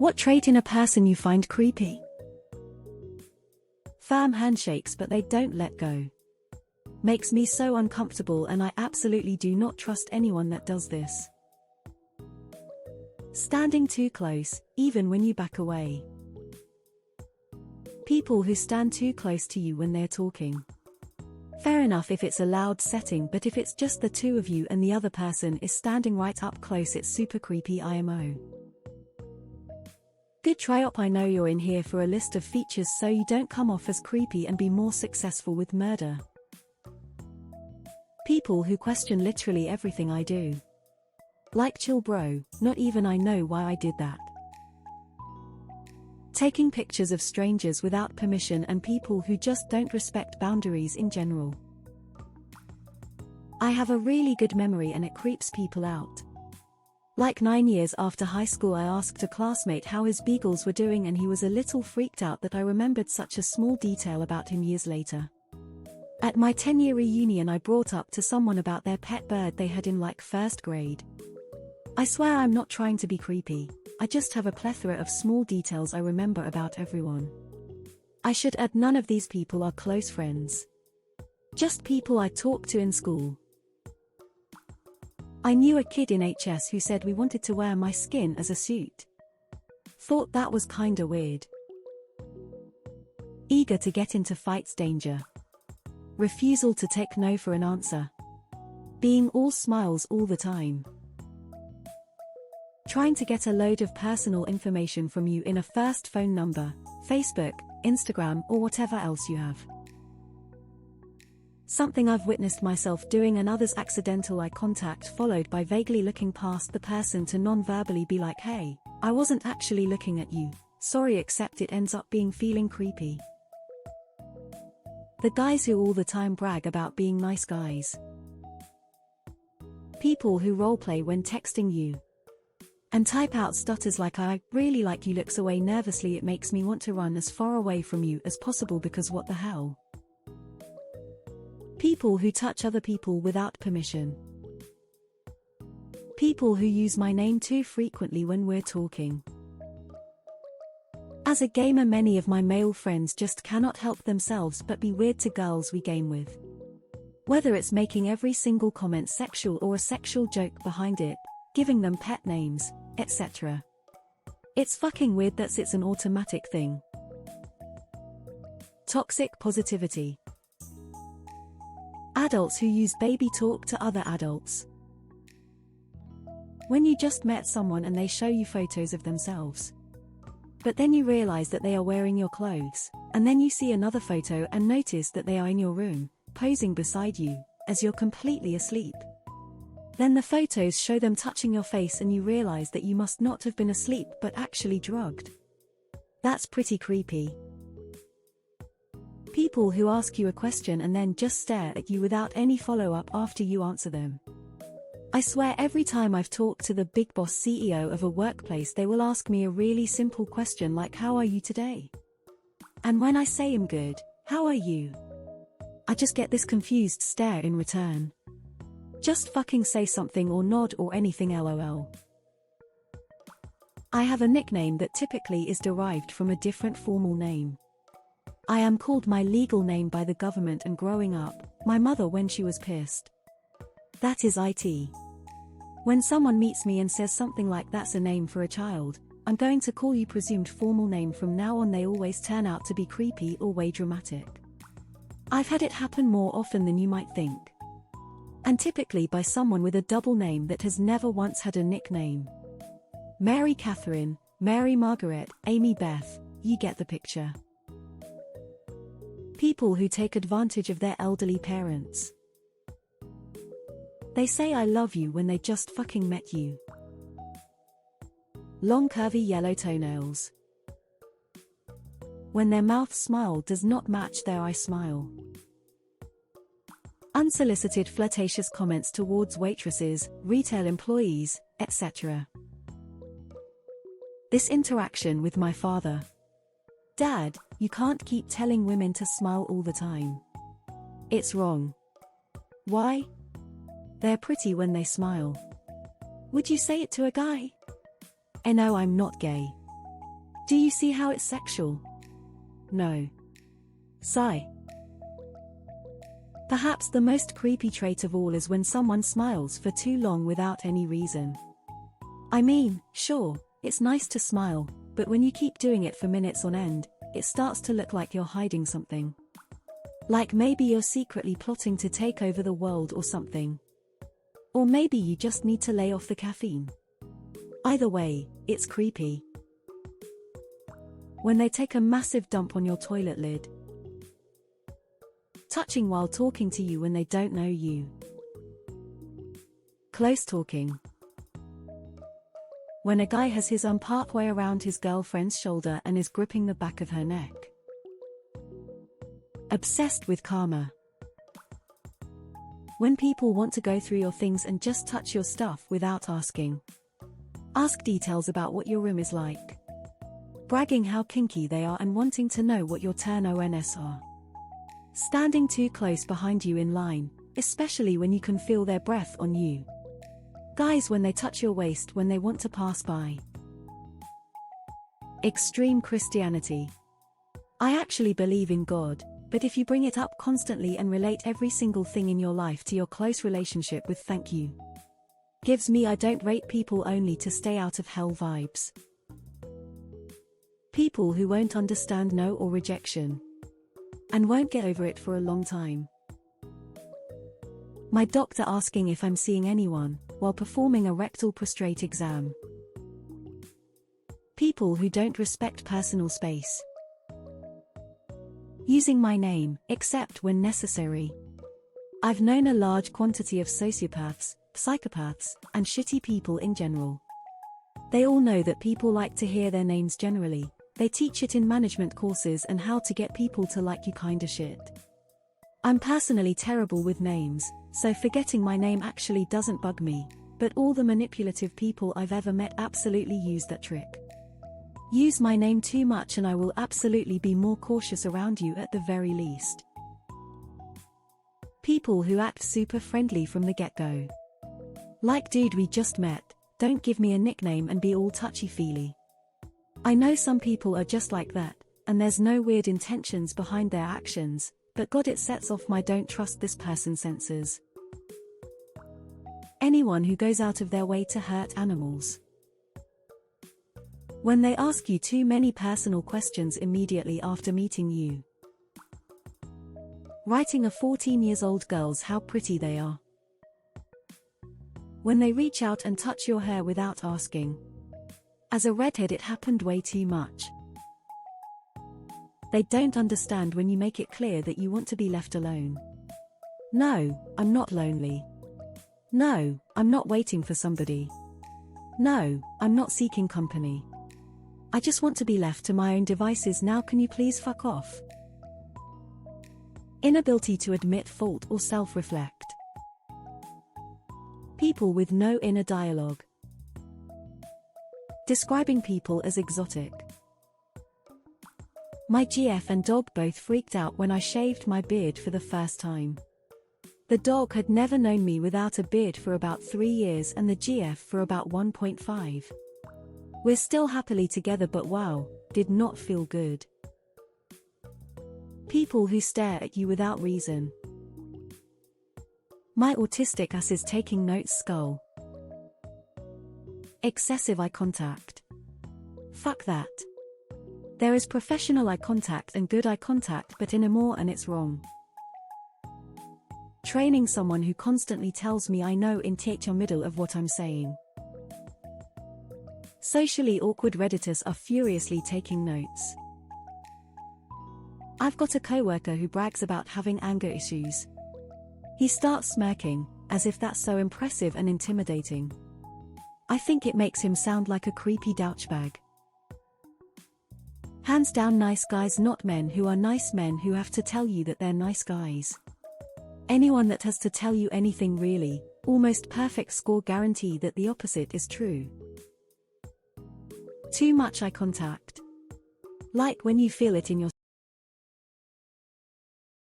What trait in a person you find creepy? Firm handshakes but they don't let go. Makes me so uncomfortable and I absolutely do not trust anyone that does this. Standing too close, even when you back away. People who stand too close to you when they're talking. Fair enough if it's a loud setting, but if it's just the two of you and the other person is standing right up close, it's super creepy IMO. Good try up. I know you're in here for a list of features so you don't come off as creepy and be more successful with murder. People who question literally everything I do. Like chill bro, not even I know why I did that. Taking pictures of strangers without permission and people who just don't respect boundaries in general. I have a really good memory and it creeps people out. Like 9 years after high school I asked a classmate how his beagles were doing and he was a little freaked out that I remembered such a small detail about him years later. At my 10-year reunion I brought up to someone about their pet bird they had in like first grade. I swear I'm not trying to be creepy, I just have a plethora of small details I remember about everyone. I should add none of these people are close friends. Just people I talked to in school. I knew a kid in HS who said we wanted to wear my skin as a suit. Thought that was kinda weird. Eager to get into fights, danger. Refusal to take no for an answer. Being all smiles all the time. Trying to get a load of personal information from you in a first phone number, Facebook, Instagram or whatever else you have. Something I've witnessed myself doing and others: accidental eye contact followed by vaguely looking past the person to non-verbally be like, hey, I wasn't actually looking at you, sorry, except it ends up being feeling creepy. The guys who all the time brag about being nice guys. People who roleplay when texting you. And type out stutters like I really like you, looks away nervously, it makes me want to run as far away from you as possible because what the hell. People who touch other people without permission. People who use my name too frequently when we're talking. As a gamer, many of my male friends just cannot help themselves but be weird to girls we game with. Whether it's making every single comment sexual or a sexual joke behind it, giving them pet names, etc. It's fucking weird that it's an automatic thing. Toxic positivity. Adults who use baby talk to other adults. When you just met someone and they show you photos of themselves. But then you realize that they are wearing your clothes, and then you see another photo and notice that they are in your room, posing beside you, as you're completely asleep. Then the photos show them touching your face and you realize that you must not have been asleep but actually drugged. That's pretty creepy. People who ask you a question and then just stare at you without any follow-up after you answer them. I swear every time I've talked to the big boss CEO of a workplace they will ask me a really simple question like, how are you today? And when I say I'm good, how are you? I just get this confused stare in return. Just fucking say something or nod or anything, lol. I have a nickname that typically is derived from a different formal name. I am called my legal name by the government and growing up, my mother when she was pissed. That is IT. When someone meets me and says something like that's a name for a child, I'm going to call you presumed formal name from now on. They always turn out to be creepy or way dramatic. I've had it happen more often than you might think. And typically by someone with a double name that has never once had a nickname. Mary Catherine, Mary Margaret, Amy Beth, you get the picture. People who take advantage of their elderly parents. They say I love you when they just fucking met you. Long curvy yellow toenails. When their mouth smile does not match their eye smile. Unsolicited flirtatious comments towards waitresses, retail employees, etc. This interaction with my father. Dad, you can't keep telling women to smile all the time. It's wrong. Why? They're pretty when they smile. Would you say it to a guy? No, I'm not gay. Do you see how it's sexual? No. Sigh. Perhaps the most creepy trait of all is when someone smiles for too long without any reason. I mean, sure, it's nice to smile, but when you keep doing it for minutes on end, it starts to look like you're hiding something. Like maybe you're secretly plotting to take over the world or something. Or maybe you just need to lay off the caffeine. Either way, it's creepy. When they take a massive dump on your toilet lid. Touching while talking to you when they don't know you. Close talking. When a guy has his arm partway around his girlfriend's shoulder and is gripping the back of her neck. Obsessed with karma. When people want to go through your things and just touch your stuff without asking. Ask details about what your room is like. Bragging how kinky they are and wanting to know what your turn-ons are. Standing too close behind you in line, especially when you can feel their breath on you. Guys when they touch your waist when they want to pass by. Extreme Christianity. I actually believe in God, but if you bring it up constantly and relate every single thing in your life to your close relationship with thank you. Gives me I don't rate people only to stay out of hell vibes. People who won't understand no or rejection. And won't get over it for a long time. My doctor asking if I'm seeing anyone, while performing a rectal prostate exam. People who don't respect personal space. Using my name, except when necessary. I've known a large quantity of sociopaths, psychopaths, and shitty people in general. They all know that people like to hear their names generally. They teach it in management courses and how to get people to like you kinda shit. I'm personally terrible with names, so forgetting my name actually doesn't bug me, but all the manipulative people I've ever met absolutely use that trick. Use my name too much and I will absolutely be more cautious around you at the very least. People who act super friendly from the get-go. Like dude we just met, don't give me a nickname and be all touchy-feely. I know some people are just like that, and there's no weird intentions behind their actions, but God it sets off my don't trust this person senses. Anyone who goes out of their way to hurt animals. When they ask you too many personal questions immediately after meeting you. Writing a 14-year-old girl's how pretty they are. When they reach out and touch your hair without asking. As a redhead it happened way too much. They don't understand when you make it clear that you want to be left alone. No, I'm not lonely. No, I'm not waiting for somebody. No, I'm not seeking company. I just want to be left to my own devices now, can you please fuck off? Inability to admit fault or self-reflect. People with no inner dialogue. Describing people as exotic. My GF and dog both freaked out when I shaved my beard for the first time. The dog had never known me without a beard for about 3 years and the GF for about 1.5. We're still happily together but wow, did not feel good. People who stare at you without reason. My autistic ass is taking notes skull. Excessive eye contact. Fuck that. There is professional eye contact and good eye contact but in a more and it's wrong. Training someone who constantly tells me I know in the middle of what I'm saying. Socially awkward Redditors are furiously taking notes. I've got a coworker who brags about having anger issues. He starts smirking, as if that's so impressive and intimidating. I think it makes him sound like a creepy douchebag. Hands down nice guys, not men who are nice men who have to tell you that they're nice guys. Anyone that has to tell you anything really, almost perfect score guarantee that the opposite is true. Too much eye contact. Like when you feel it in your